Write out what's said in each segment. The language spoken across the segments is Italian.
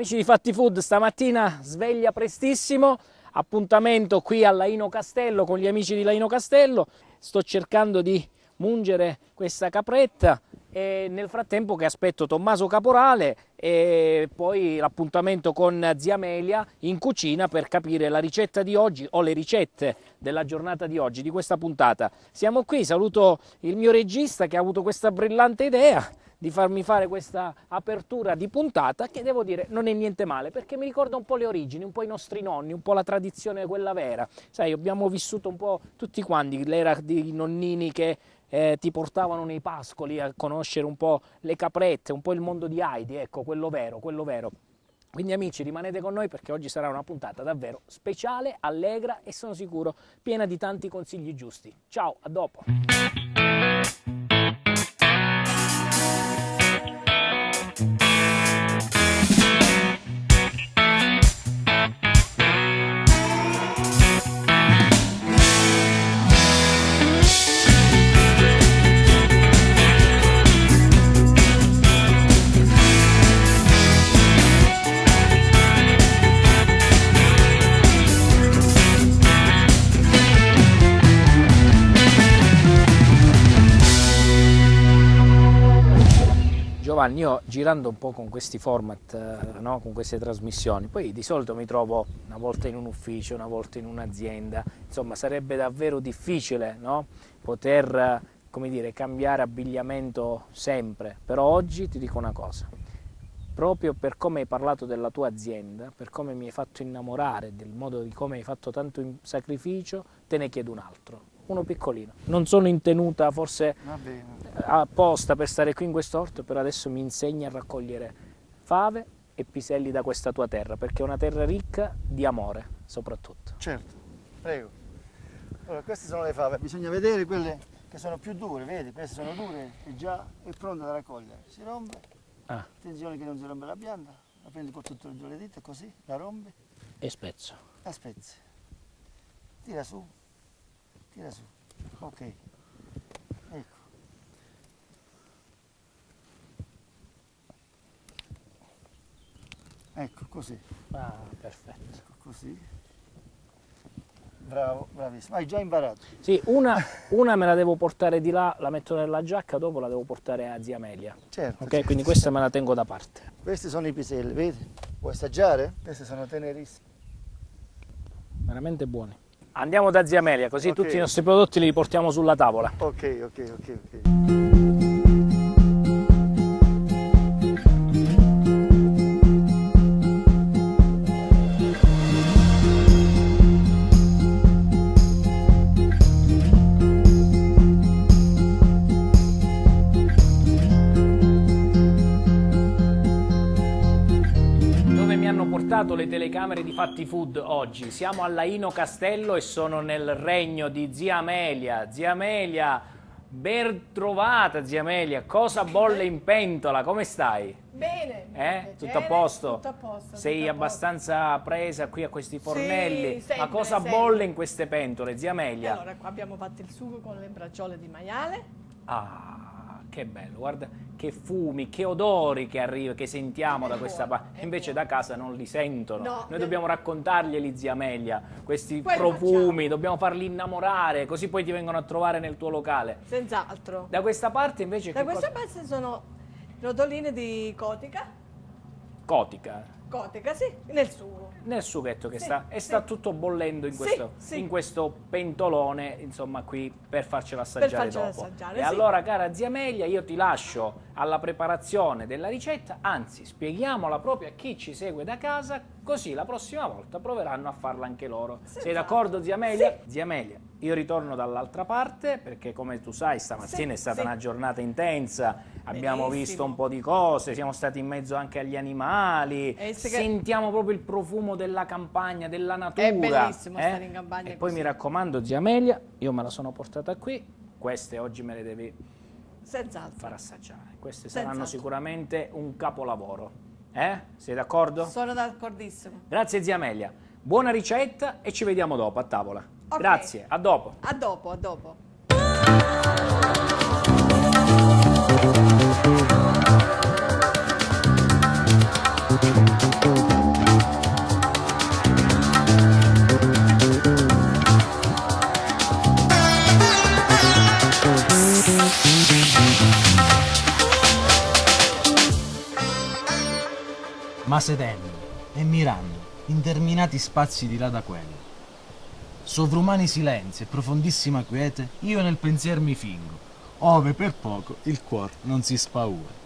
Amici di Fatti Food, stamattina sveglia prestissimo, appuntamento qui a Laino Castello con gli amici di Laino Castello. Sto cercando di mungere questa capretta e nel frattempo che aspetto Tommaso Caporale e poi l'appuntamento con zia Amelia in cucina per capire la ricetta di oggi o le ricette della giornata di oggi, di questa puntata. Siamo qui, saluto il mio regista che ha avuto questa brillante idea di farmi fare questa apertura di puntata che devo dire non è niente male perché mi ricorda un po' le origini, un po' i nostri nonni, un po' la tradizione quella vera. Sai, abbiamo vissuto un po' tutti quanti l'era di nonnini che ti portavano nei pascoli a conoscere un po' le caprette, un po' il mondo di Heidi, ecco, quello vero, quello vero. Quindi amici, rimanete con noi perché oggi sarà una puntata davvero speciale, allegra e sono sicuro piena di tanti consigli giusti. Ciao, a dopo! Giovanni, io girando un po' con questi format, no? Con queste trasmissioni, poi di solito mi trovo una volta in un ufficio, una volta in un'azienda, insomma sarebbe davvero difficile, no? Poter, come dire, cambiare abbigliamento sempre, però oggi ti dico una cosa, proprio per come hai parlato della tua azienda, per come mi hai fatto innamorare, del modo di come hai fatto tanto sacrificio, te ne chiedo un altro. Uno piccolino, non sono in tenuta forse apposta per stare qui in questo orto, però adesso mi insegni a raccogliere fave e piselli da questa tua terra, perché è una terra ricca di amore soprattutto. Certo, prego. Allora, queste sono le fave, bisogna vedere quelle che sono più dure, vedi, queste sono dure e già è pronta da raccogliere. Si rompe, attenzione che non si rompe la pianta, la prendi con tutte le due dita così, la rompi E spezzo. la spezzi. Tira su, ok, ecco. Ecco, così. Ah, perfetto. Ecco, così. Bravo, bravissimo. Hai già imparato. Sì, una me la devo portare di là, la metto nella giacca, dopo la devo portare a zia Amelia. Certo. Ok, certo, quindi questa me la tengo da parte. Questi sono i piselli, vedi? Vuoi assaggiare? Questi sono tenerissimi. Veramente buoni. Andiamo da zia Amelia, così Ok. tutti i nostri prodotti li portiamo sulla tavola. Ok. Le telecamere di Fatti Food oggi. Siamo a Laino Castello e sono nel regno di zia Amelia. Zia Amelia, ben trovata zia Amelia. Cosa bolle in pentola? Come stai? Bene. Tutto a posto? Tutto a posto. Sei tutto a abbastanza presa qui a questi fornelli? sempre, Ma cosa sempre. bolle in queste pentole, zia Amelia? Allora, qua abbiamo fatto il sugo con le bracciole di maiale. Ah, che bello, guarda che fumi, che odori che arrivano, che sentiamo da questa parte. Invece da casa non li sentono. No, Noi dobbiamo raccontarglieli, zia Amelia, questi Poi profumi, facciamo. dobbiamo farli innamorare, così poi ti vengono a trovare nel tuo locale. Senz'altro. Da questa parte invece Da che questa cosa? parte sono rotoline di cotica. Cotica, Cotica, sì, nel sugo. nel sughetto che Sì, sta, e sì. sta tutto bollendo in Sì, questo, sì. in questo pentolone, insomma, qui per farcelo assaggiare farcelo dopo. assaggiare, E sì. allora, cara zia Amelia, io ti lascio alla preparazione della ricetta, anzi, spieghiamola proprio a chi ci segue da casa, così la prossima volta proveranno a farla anche loro. Sei d'accordo, zia Amelia? Sì. Zia Amelia, io ritorno dall'altra parte, perché come tu sai, stamattina Sì, è stata sì. una giornata intensa, abbiamo Benissimo. visto un po' di cose, siamo stati in mezzo anche agli animali, sentiamo proprio il profumo della campagna, della natura. È bellissimo stare in campagna E poi così. mi raccomando, zia Amelia, io me la sono portata qui, queste oggi me le devi Senz'altro. far assaggiare, queste saranno Senz'altro. sicuramente un capolavoro. Sei d'accordo? Sono d'accordissimo. Grazie zia Amelia, buona ricetta e ci vediamo dopo a tavola. Ok. Grazie, a dopo. A dopo, a dopo. ma sedendo e mirando interminati spazi di là da quelli. Sovrumani silenzi e profondissima quiete, io nel pensier mi fingo, ove per poco il cuor non si spaura.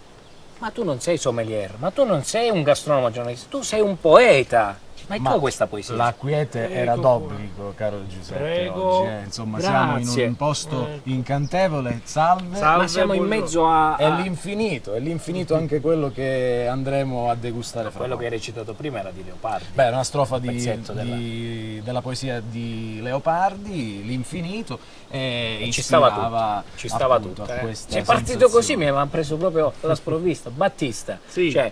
Ma tu non sei sommelier, ma tu non sei un gastronomo giornalista, tu sei un poeta. Ma tu questa poesia? La quiete era d'obbligo, caro Giuseppe. Prego. Oggi, insomma, siamo in Grazie. un posto incantevole. Salve. Ma siamo in mezzo a... È l'infinito anche quello che andremo a degustare fra Quello noi. che hai recitato prima era di Leopardi. Beh, una strofa pezzetto della poesia di Leopardi, l'infinito, e ci stava ispirava tutto, ci stava appunto tutto. a questa Sei partito sensazione. così, mi aveva preso proprio la sprovvista. Battista, Sì. cioè,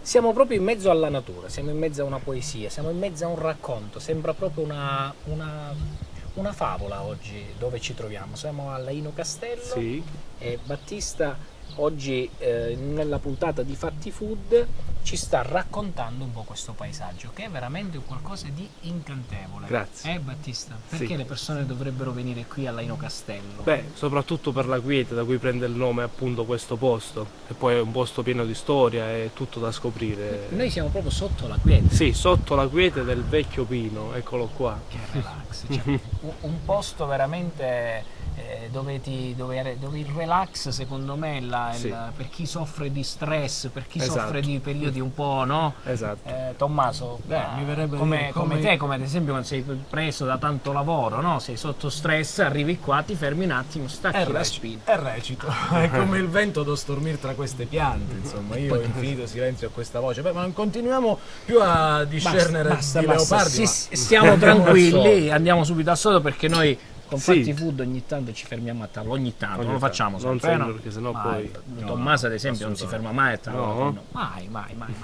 siamo proprio in mezzo alla natura, siamo in mezzo a una poesia, siamo in mezzo a un racconto, sembra proprio una favola oggi dove ci troviamo. Siamo alla Ino Castello Sì. e Battista oggi nella puntata di Fatti Food ci sta raccontando un po' questo paesaggio che è veramente qualcosa di incantevole. Grazie. Battista? Perché Sì. le persone dovrebbero venire qui alla Ino Castello? Beh, soprattutto per la quiete da cui prende il nome appunto questo posto, e poi è un posto pieno di storia e tutto da scoprire. Noi siamo proprio sotto la quiete. Sì, sotto la quiete del vecchio pino, eccolo qua. Che relax, cioè, un posto veramente dove il relax secondo me Sì. per chi soffre di stress, per chi Esatto. soffre di periodi un po', no? Esatto. Tommaso, mi verrebbe come, dire, come te, come ad esempio quando sei preso da tanto lavoro, no? Sei sotto stress, arrivi qua, ti fermi un attimo, stacchi la spina. È recito, è come il vento do stormir tra queste piante, insomma, io ho infinito silenzio a questa voce. Beh, ma non continuiamo più a discernere Basta, di basta. Leopardi. ma Stiamo andiamo al tranquilli, sodo. andiamo subito al sodo perché noi con Sì. Fatti Food ogni tanto ci fermiamo a tavola, ogni tanto, non lo tanto. facciamo Non sempre, sempre, no? perché sennò Mai. poi... Tommaso ad esempio non si ferma mai a tavola No. con noi. Mai.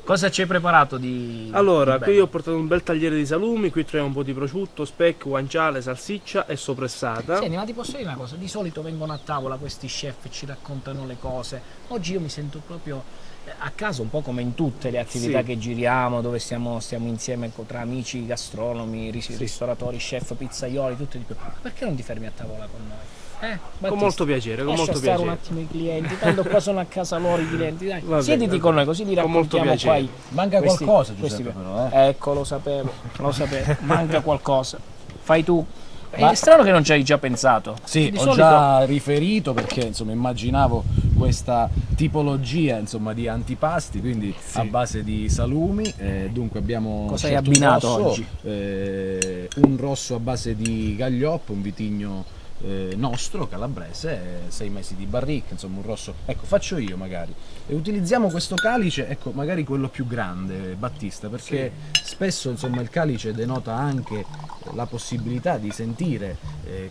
Cosa ci hai preparato di Allora, di qui bello? ho portato un bel tagliere di salumi, qui troviamo un po' di prosciutto, speck, guanciale, salsiccia e soppressata. Senti, ma ti posso dire una cosa? Di solito vengono a tavola questi chef e ci raccontano le cose. Oggi io mi sento proprio a casa, un po' come in tutte le attività Sì. che giriamo, dove stiamo insieme tra amici, gastronomi, ristoratori, chef, pizzaioli, tutti di più. Perché non ti fermi a tavola con noi? Battista? Con molto piacere, con Lascia molto stare piacere. un attimo i clienti, tanto qua sono a casa loro i clienti, dai. Va bene, Siediti va con bene. noi così li Con molto raccontiamo qua. piacere. Manca qualcosa, Giuseppe, però, Ecco, lo sapevo, manca qualcosa. Fai tu. È strano che non ci hai già pensato. Sì, Di ho solito- già riferito perché insomma immaginavo questa tipologia insomma di antipasti, quindi a base di salumi, dunque abbiamo Cosa hai scelto abbinato un rosso, oggi? un rosso a base di gaglioppo, un vitigno nostro, calabrese, 6 mesi di barrica, insomma un rosso, ecco faccio io magari, e utilizziamo questo calice, ecco magari quello più grande, Battista, perché spesso insomma il calice denota anche la possibilità di sentire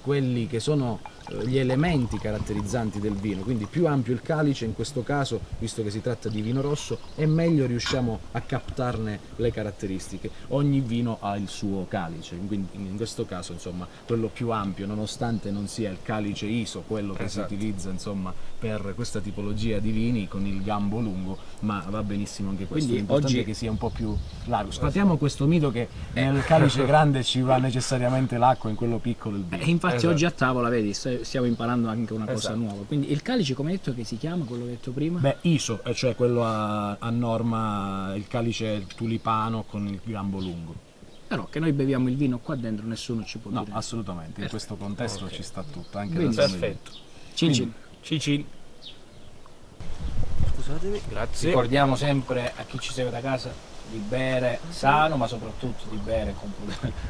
quelli che sono gli elementi caratterizzanti del vino, quindi più ampio il calice in questo caso, visto che si tratta di vino rosso, e meglio riusciamo a captarne le caratteristiche. Ogni vino ha il suo calice, quindi in questo caso insomma quello più ampio, nonostante non sia il calice ISO, quello che si utilizza insomma per questa tipologia di vini con il gambo lungo, ma va benissimo anche questo. Quindi L'importante oggi- è che sia un po' più largo. Sfatiamo questo mito che nel calice grande ci va necessariamente l'acqua, in quello piccolo il vino. E infatti Esatto. oggi a tavola, vedi, stiamo imparando anche una cosa Esatto. nuova. Quindi il calice, come hai detto che si chiama, quello che hai detto prima? Beh, ISO, cioè quello a norma, il calice tulipano con il gambo lungo. Però che noi beviamo il vino qua dentro, nessuno ci può No, dire. assolutamente, in questo contesto ci sta tutto, anche Quindi- da sommelier. Perfetto. Cin cin. Cicin. Scusatemi, grazie. Ricordiamo sempre a chi ci segue da casa di bere sano, ma soprattutto di bere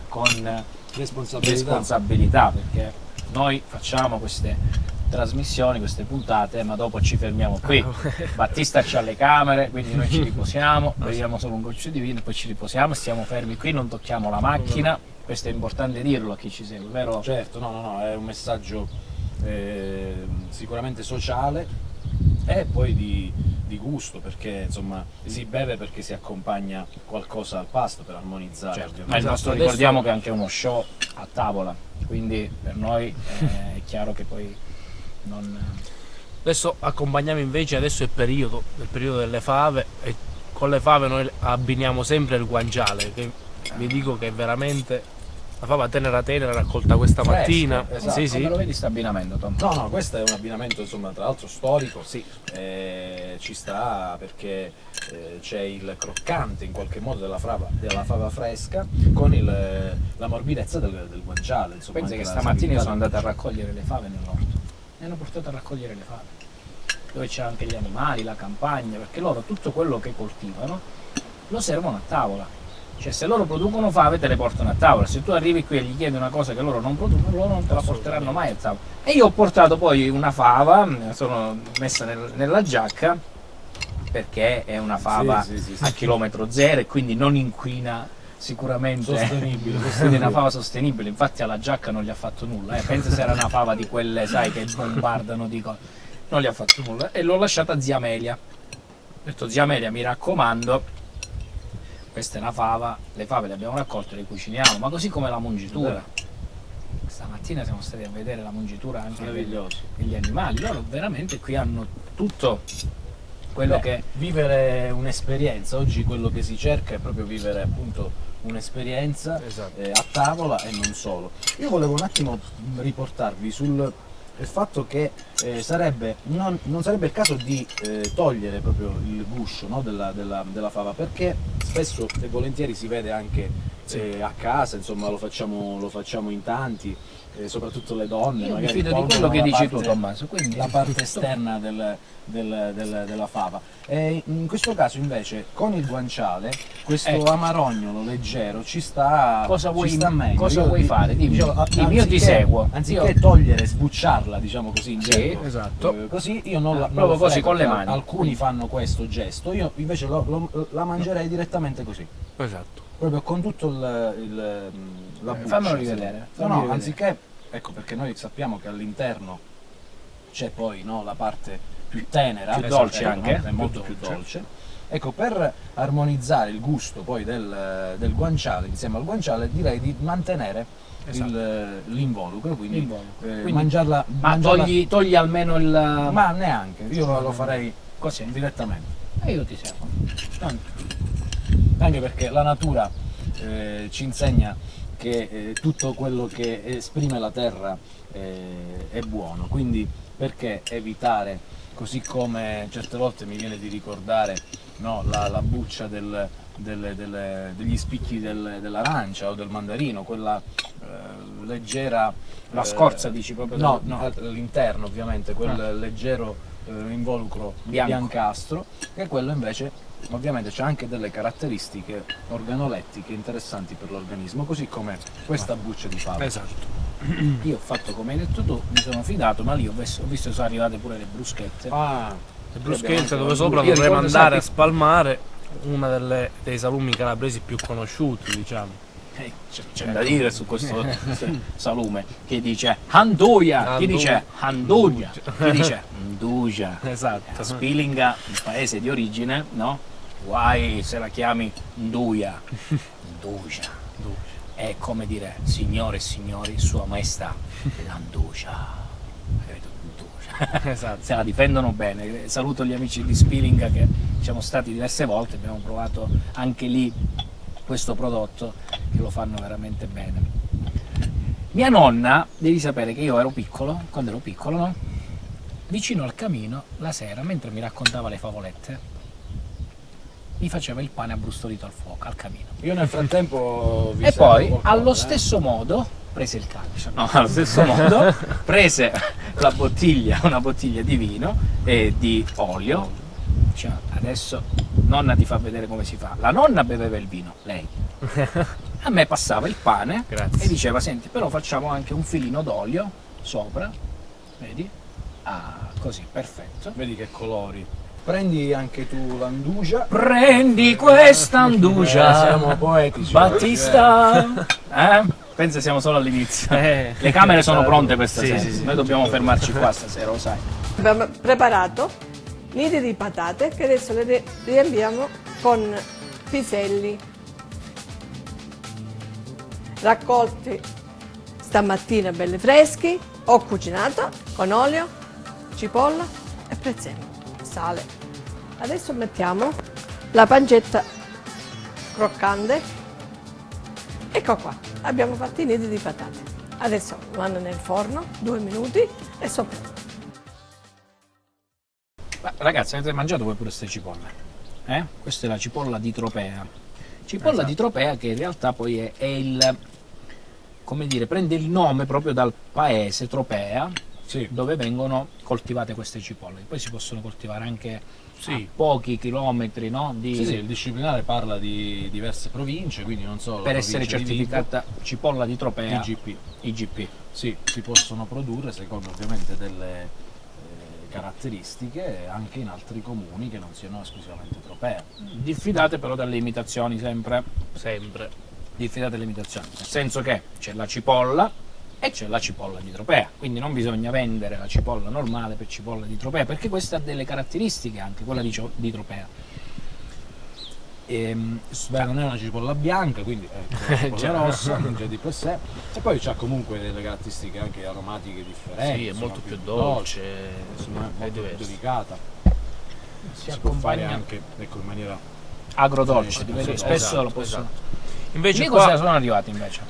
con responsabilità, perché noi facciamo queste trasmissioni, queste puntate, ma dopo ci fermiamo qui. Battista c'ha le camere, quindi noi ci riposiamo, beviamo solo un goccio di vino e poi ci riposiamo, stiamo fermi qui, non tocchiamo la macchina. Questo è importante dirlo a chi ci segue, vero? Certo, no, è un messaggio sicuramente sociale e poi di gusto, perché insomma si beve perché si accompagna qualcosa al pasto per armonizzare. Certo, ovviamente. ma il nostro Adesso- ricordiamo che è anche uno show a tavola, quindi per noi è chiaro che poi non... Adesso accompagniamo invece, adesso è il periodo delle fave, e con le fave noi abbiniamo sempre il guanciale, che vi dico che è veramente La fava tenera raccolta questa mattina. Esatto. Sì, come lo vedi sta abbinamento, Tom? No, no, questo è un abbinamento insomma tra l'altro storico, Sì. ci sta perché c'è il croccante in qualche modo della fava fresca con la morbidezza del guanciale. Insomma, Pensa che anche la stamattina io sono sapidità andato a raccogliere le fave nell'orto. Mi hanno portato a raccogliere le fave, dove c'erano anche gli animali, la campagna, perché loro tutto quello che coltivano lo servono a tavola. Cioè se loro producono fave te le portano a tavola, se tu arrivi qui e gli chiedi una cosa che loro non producono, loro non te la porteranno mai a tavola. E io ho portato poi una fava, me la sono messa nella giacca, perché è una fava Sì. a chilometro zero e quindi non inquina sicuramente. Sostenibile, Quindi è una fava sostenibile, infatti alla giacca non gli ha fatto nulla, pensa se era una fava di quelle, sai, che bombardano di cose. Non gli ha fatto nulla e l'ho lasciata a zia Amelia. Ho detto zia Amelia, mi raccomando, questa è una fava, le fave le abbiamo raccolte, le cuciniamo, ma così come la mungitura. Stamattina siamo stati a vedere la mungitura anche degli animali, loro veramente qui hanno tutto quello che... Vivere un'esperienza, oggi quello che si cerca è proprio vivere appunto un'esperienza Esatto. a tavola e non solo. Io volevo un attimo riportarvi sul fatto che non sarebbe il caso di togliere proprio il guscio, no, della fava, perché spesso e volentieri si vede anche a casa, insomma lo facciamo in tanti, soprattutto le donne. Io mi magari fido di tolgono quello che la dici tu, parte- Tommaso, quindi la parte esterna della fava. E in questo caso invece con il guanciale questo Ecco. amarognolo leggero ci sta, Cosa vuoi- ci sta meglio. cosa Io vuoi fare? Dimmi. dicevo, Dimmi, io ti seguo. Anziché Io- togliere, sbucciarla, diciamo così, in Sì, gergo, esatto. così io non non proprio lo così, farei, con le perché mani. alcuni fanno questo gesto, io invece la mangerei direttamente così, Esatto. proprio con tutto la buccia. fammelo sì. rivedere, No, fammi no, rivedere. anziché, ecco, perché noi sappiamo che all'interno c'è poi, no, la parte più tenera, Più dolce no? anche, È molto più dolce. Ecco, per armonizzare il gusto poi del guanciale, insieme al guanciale, direi di mantenere l'involucro, quindi, L'involucro. Quindi- mangiarla, Ma togli almeno il... ma neanche, io lo farei Così. direttamente. E io ti seguo. Tanto. Anche perché la natura ci insegna che tutto quello che esprime la terra è buono, quindi perché evitare, così come certe volte mi viene di ricordare, no, la buccia degli spicchi dell'arancia o del mandarino, quella leggera... La scorza dici proprio? No, no. all'interno ovviamente, quel leggero involucro biancastro, e quello invece ovviamente c'è anche delle caratteristiche organolettiche interessanti per l'organismo, così come questa buccia di fava. Esatto. Io ho fatto come hai detto tu, mi sono fidato, ma lì ho visto che sono arrivate pure le bruschette. Ah, Le bruschette anche dove la- sopra io dovremmo ricordo, andare sai a spalmare una dei salumi calabresi più conosciuti, diciamo. C'è da dire su questo salume, che dice Anduia, chi dice Anduia, chi dice Nduja. Esatto. Spilinga, il paese di origine, no? Guai se la chiami Nduia. Nduja. È come dire, signore e signori, sua maestà, l'Anduja. Capito? Nduja. Esatto. Se la difendono bene. Saluto gli amici di Spilinga che siamo stati diverse volte, abbiamo provato anche lì questo prodotto, che lo fanno veramente bene. Mia nonna, devi sapere che io ero piccolo, quando ero piccolo, no? Vicino al camino, la sera, mentre mi raccontava le favolette, mi faceva il pane abbrustolito al fuoco, al camino. io nel frattempo vi E servo poi, qualcosa, allo stesso modo, prese il calcio. No, allo stesso modo, prese la bottiglia, una bottiglia di vino e di olio. Cioè, adesso nonna ti fa vedere come si fa. La nonna beveva il vino, lei. A me passava il pane. Grazie. E diceva, senti, però facciamo anche un filino d'olio sopra, vedi? Ah, così, perfetto. Vedi che colori. Prendi anche tu l'anduja. Prendi questa andugia, Siamo poetici. Battista. Pensa siamo solo all'inizio. Le camere sono pronte per stasera. Sì, sì, sì. Noi dobbiamo fermarci qua stasera, lo sai. Abbiamo preparato nidi di patate che adesso le riempiamo con piselli raccolti stamattina belli freschi. Ho cucinato con olio, cipolla e prezzemolo, sale. Adesso mettiamo la pancetta croccante. Ecco qua. abbiamo fatto i nidi di patate. Adesso vanno nel forno, 2 minuti e sono pronti. Ma, ragazzi, avete mangiato voi pure queste cipolle? Questa è la cipolla di Tropea. Cipolla di Tropea che in realtà poi è il, come dire, prende il nome proprio dal paese Tropea, dove vengono coltivate queste cipolle. Poi si possono coltivare anche a pochi chilometri, no? Sì, il disciplinare parla di diverse province, quindi non solo Per essere certificata cipolla di Tropea IGP. Sì, si possono produrre secondo ovviamente delle caratteristiche anche in altri comuni che non siano esclusivamente Tropea. Diffidate però dalle imitazioni sempre. Diffidate dalle imitazioni, nel senso che c'è la cipolla e c'è la cipolla di Tropea, quindi non bisogna vendere la cipolla normale per cipolla di Tropea, perché questa ha delle caratteristiche anche, quella di Tropea. Non è una cipolla bianca, quindi è una cipolla rossa, già di per sé, e poi c'ha comunque delle caratteristiche anche aromatiche differenti. Sì, è molto più dolce, insomma, è molto più delicata. Si può fare anche in maniera agrodolce, spesso lo possono. Invece qua sono arrivati invece.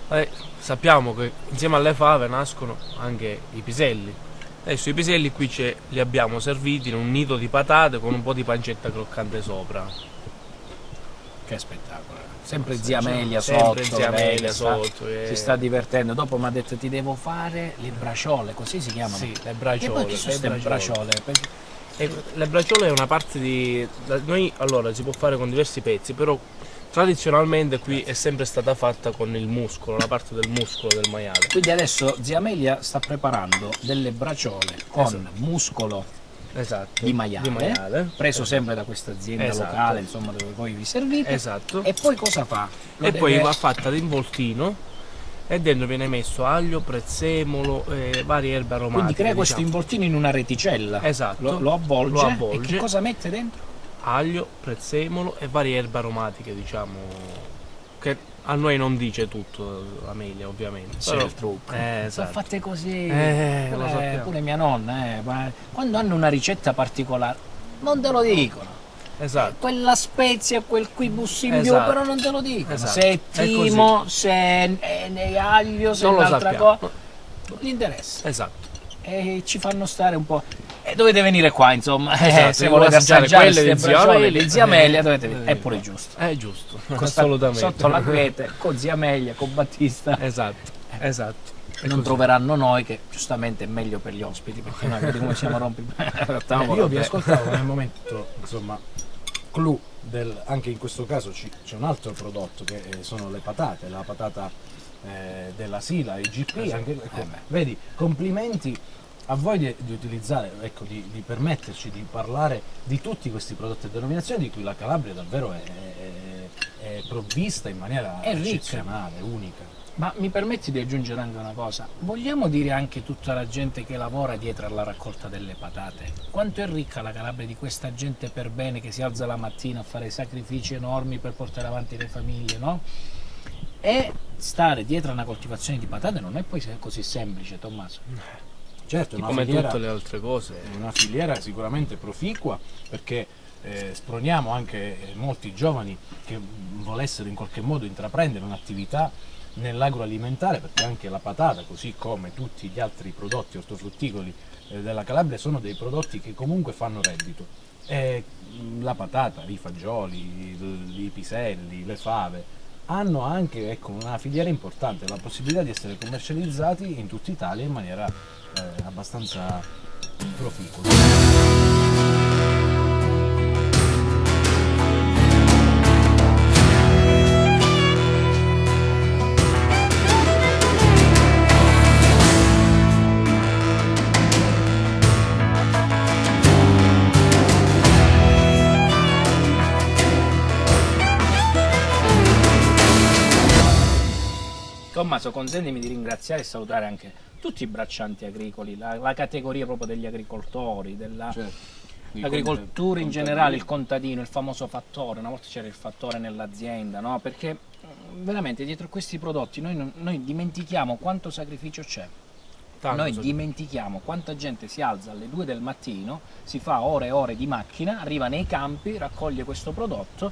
Sappiamo che insieme alle fave nascono anche i piselli. Adesso i piselli qui li abbiamo serviti in un nido di patate con un po' di pancetta croccante sopra. Che spettacolo. Sempre zia Amelia sotto, si sta divertendo. Dopo mi ha detto ti devo fare le braciole, così si chiamano? Sì, le braciole. E poi che sono braciole? Le braciole è una parte di... Noi allora si può fare con diversi pezzi, però tradizionalmente qui è sempre stata fatta con il muscolo, la parte del muscolo del maiale. Quindi adesso zia Amelia sta preparando delle braciole con muscolo di maiale, preso sempre da questa azienda locale, insomma, dove voi vi servite. E poi cosa fa? Poi va fatta d'involtino e dentro viene messo aglio, prezzemolo e varie erbe aromatiche. Quindi crea questo involtino in una reticella. Lo avvolge. E che cosa mette dentro? Aglio, prezzemolo e varie erbe aromatiche, diciamo, che a noi non dice tutto Amelia, ovviamente. C'è il trucco. Sono fatte così. Pure mia nonna, quando hanno una ricetta particolare, non te lo dicono. Quella spezia, quel quibus in più, però non te lo dicono. Se è timo, se è aglio, se è un'altra cosa. Non gli interessa. E ci fanno stare un po'. Dovete venire qua, insomma, se volete assaggiare quelle di zia Amelia, dovete venire. È pure giusto. È giusto, assolutamente. Sotto la quiete, con zia Amelia, con Battista. Esatto. Non troveranno noi, che giustamente è meglio per gli ospiti, perché noi vedi come siamo rompi. Io vi ascoltavo nel momento, insomma, clou anche in questo caso c'è un altro prodotto che sono le patate, la patata della Sila IGP. Vedi, complimenti a voi di utilizzare, ecco, di permetterci di parlare di tutti questi prodotti e denominazioni di cui la Calabria davvero è provvista in maniera eccezionale, unica. Ma mi permetti di aggiungere anche una cosa? Vogliamo dire anche tutta la gente che lavora dietro alla raccolta delle patate? Quanto è ricca la Calabria di questa gente per bene che si alza la mattina a fare sacrifici enormi per portare avanti le famiglie, no? E stare dietro a una coltivazione di patate non è poi così semplice, Tommaso. Certo, come tutte le altre cose. È una filiera sicuramente proficua, perché sproniamo anche molti giovani che volessero in qualche modo intraprendere un'attività nell'agroalimentare, perché anche la patata, così come tutti gli altri prodotti ortofrutticoli della Calabria, sono dei prodotti che comunque fanno reddito. La patata, i fagioli, i piselli, le fave hanno anche, ecco, una filiera importante, la possibilità di essere commercializzati in tutta Italia in maniera abbastanza proficua. Tommaso, consentimi di ringraziare e salutare anche tutti i braccianti agricoli, la categoria proprio degli agricoltori, dell'agricoltura in generale, il contadino, il famoso fattore. Una volta c'era il fattore nell'azienda, no? Perché veramente dietro questi prodotti noi dimentichiamo quanto sacrificio c'è. Noi dimentichiamo quanta gente si alza alle 2 del mattino, si fa ore e ore di macchina, arriva nei campi, raccoglie questo prodotto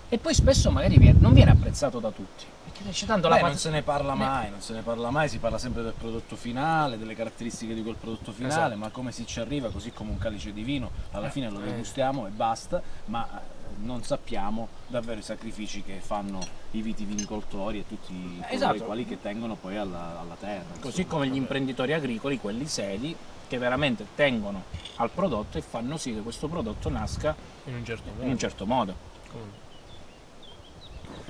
e poi spesso magari non viene apprezzato da tutti. Perché c'è tanto la non se ne parla mai, non se ne parla mai, si parla sempre del prodotto finale, delle caratteristiche di quel prodotto finale, Esatto. ma come si ci arriva, così come un calice di vino, alla fine lo degustiamo e basta, ma non sappiamo davvero i sacrifici che fanno i vitivinicoltori e tutti Esatto. quali che tengono poi alla terra. Così insomma. come gli imprenditori agricoli, quelli seri, che veramente tengono al prodotto e fanno sì che questo prodotto nasca In un certo modo. in un certo modo.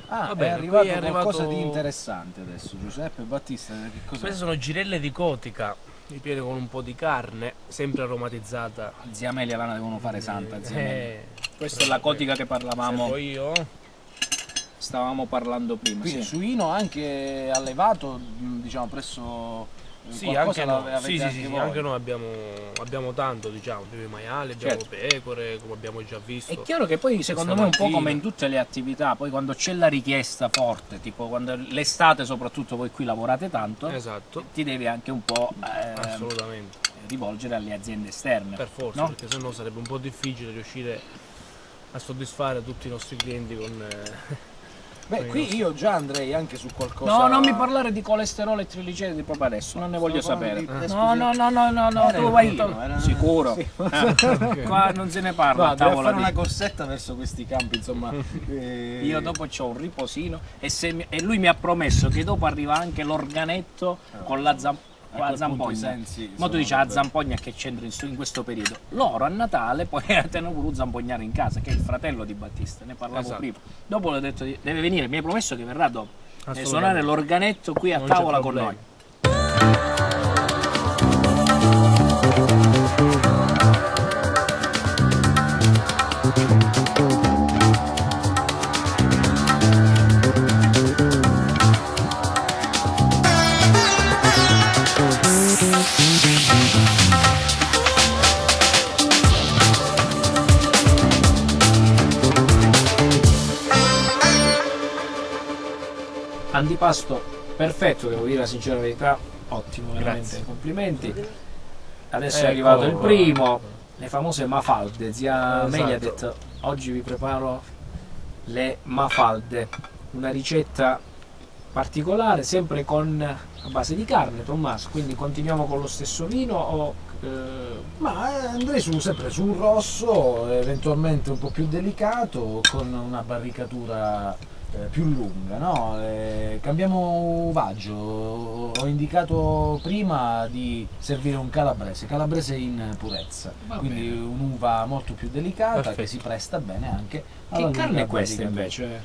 Ah, Va bene, è arrivato qui è qualcosa arrivato- di interessante adesso, Giuseppe Battista, che cos'è? Queste sono girelle di Cotica, ripiene con un po' di carne, sempre aromatizzata. Zia Amelia la devono fare santa, zia Amelia. Eh, Questa è la cotica che parlavamo, servo io. stavamo parlando prima. Quindi Sì. suino anche allevato, diciamo, presso Sì, qualcosa anche noi, avete sì, anche voi? anche noi abbiamo tanto, diciamo, abbiamo i maiali, abbiamo Certo. pecore, come abbiamo già visto. È chiaro che poi secondo me un po' Stamattina. come in tutte le attività, poi quando c'è la richiesta forte, tipo quando l'estate soprattutto voi qui lavorate tanto, Esatto, ti devi anche un po' assolutamente, rivolgere alle aziende esterne. per forza, no? perché sennò sarebbe un po' difficile riuscire a soddisfare tutti i nostri clienti con... Beh, qui io già andrei anche su qualcosa. No, non mi parlare di colesterolo e trigliceridi proprio adesso, non ne voglio Stavo sapere. parlando di- No, no, Era tu il vai vino, era- sicuro. sì. Qua non se ne parla, No, devo tavola fare una di- corsetta verso questi campi, insomma. Io dopo c'ho un riposino e lui mi ha promesso che dopo arriva anche l'organetto con la a quel punto i zampogna. sensi Ma tu sono dici la davvero- zampogna che c'entra in questo periodo. Loro a Natale poi te ne voluto zampognare in casa, che è il fratello di Battista, ne parlavo Esatto. prima. Dopo le ho detto deve venire, mi hai promesso che verrà dopo. Deve Assolutamente. suonare l'organetto qui a Non c'è tavola con problema. noi. Antipasto perfetto, devo dire la sincera verità, ottimo, veramente, Grazie. complimenti. Adesso è Ecco. arrivato il primo, le famose mafalde. Zia Amelia ha Esatto. detto oggi vi preparo le mafalde, una ricetta particolare, sempre a base di carne, Tommaso, quindi continuiamo con lo stesso vino o... Ma andrei sempre su un rosso, eventualmente un po' più delicato, con una barricatura più lunga, no? Cambiamo uvaggio. Ho indicato prima di servire un calabrese in purezza, Va quindi bene. un'uva molto più delicata Perfetto. che si presta bene anche Che alla carne lunga è questa barricatura. invece?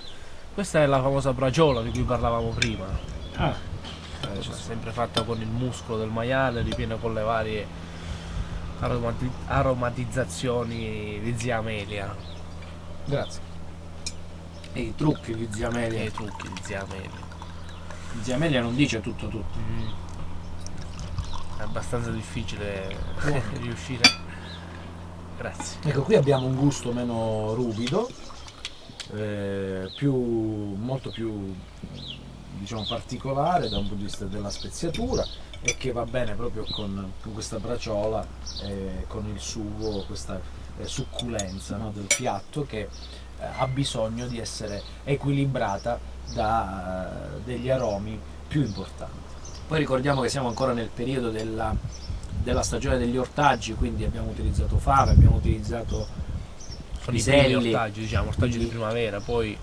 Questa è la famosa braciola di cui parlavamo prima. Ah, Sempre fatta con il muscolo del maiale, ripiena con le varie aromatizzazioni di zia Amelia grazie. E i trucchi di zia e Amelia. i trucchi di zia Amelia. Zia Amelia non dice tutto. È abbastanza difficile riuscire. Grazie. Ecco, qui abbiamo un gusto meno ruvido, molto più diciamo particolare da un punto di vista della speziatura e che va bene proprio con questa braciola, con il sugo, questa succulenza, no, del piatto che ha bisogno di essere equilibrata da degli aromi più importanti. Poi ricordiamo che siamo ancora nel periodo della stagione degli ortaggi, quindi abbiamo utilizzato fave, abbiamo utilizzato Sono i primi piselli ortaggi, diciamo, ortaggi di quindi- primavera, poi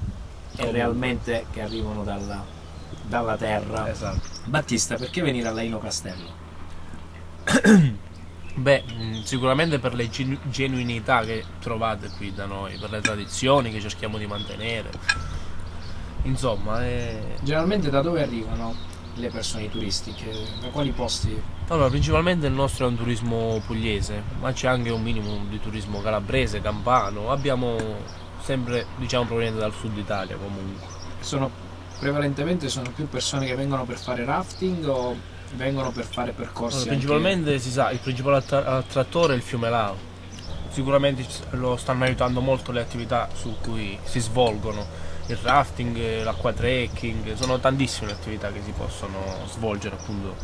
e realmente che arrivano dalla terra. esatto. Battista, perché venire a Laino Castello? Beh, sicuramente per le genuinità che trovate qui da noi, per le tradizioni che cerchiamo di mantenere. Insomma, Generalmente da dove arrivano le persone turistiche? Da quali posti? allora, principalmente il nostro è un turismo pugliese, ma c'è anche un minimo di turismo calabrese, campano. Abbiamo sempre, diciamo, proveniente dal sud Italia comunque. Prevalentemente sono più persone che vengono per fare rafting o vengono per fare percorsi Allora, principalmente si sa, il principale attrattore è il fiume Lao. Sicuramente lo stanno aiutando molto le attività su cui si svolgono. Il rafting, l'acquatrekking, sono tantissime le attività che si possono svolgere appunto.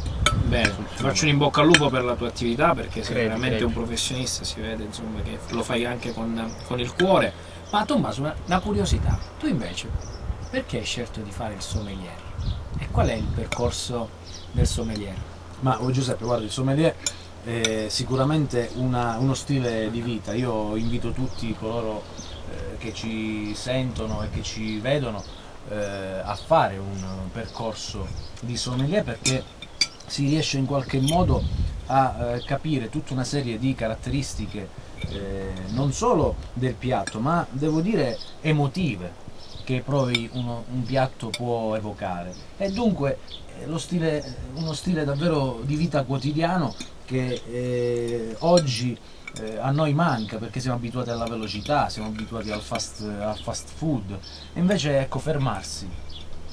Bene, ti faccio un in bocca al lupo per la tua attività perché sei Credi, veramente credi. un professionista, si vede insomma che lo fai anche con il cuore. Ma Tommaso, una curiosità, tu invece perché hai scelto di fare il sommelier? E qual è il percorso del sommelier? Ma Giuseppe, guarda, il sommelier è sicuramente uno stile di vita. Io invito tutti coloro che ci sentono e che ci vedono a fare un percorso di sommelier, perché si riesce in qualche modo a capire tutta una serie di caratteristiche non solo del piatto, ma devo dire emotive, che poi un piatto può evocare. E dunque uno stile davvero di vita quotidiano che oggi a noi manca, perché siamo abituati alla velocità, siamo abituati al fast food, e invece ecco, fermarsi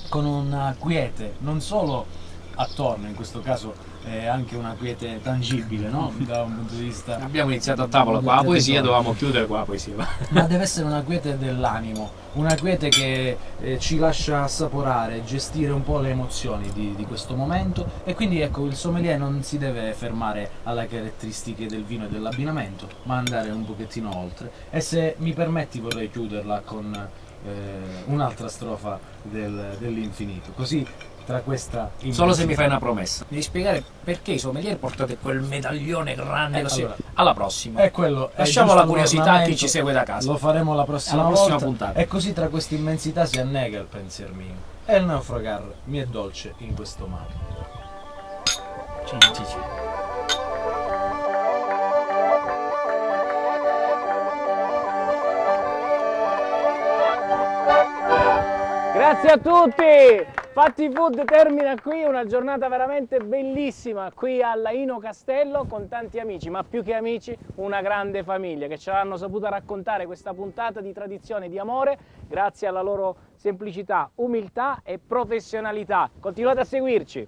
con una quiete non solo attorno, in questo caso anche una quiete tangibile, no? Da un punto di vista. Abbiamo iniziato a tavola qua la poesia, dovevamo chiudere qua la poesia. Ma deve essere una quiete dell'animo, una quiete che ci lascia assaporare, gestire un po' le emozioni di questo momento, e quindi ecco, il sommelier non si deve fermare alle caratteristiche del vino e dell'abbinamento, ma andare un pochettino oltre. E se mi permetti vorrei chiuderla con un'altra strofa dell'infinito, così tra questa Solo se mi fai una promessa. Devi spiegare perché i sommelier portate quel medaglione grande così. Allora, alla prossima. è quello, Lasciamo la curiosità a chi ci segue da casa. Lo faremo la prossima prossima volta. puntata. E così tra questa immensità si annega il pensier mio, e il naufragar mi è dolce in questo mare. Grazie a tutti! Fatti Food termina qui, una giornata veramente bellissima qui alla Ino Castello con tanti amici, ma più che amici una grande famiglia che ce l'hanno saputa raccontare questa puntata di tradizione e di amore grazie alla loro semplicità, umiltà e professionalità. Continuate a seguirci!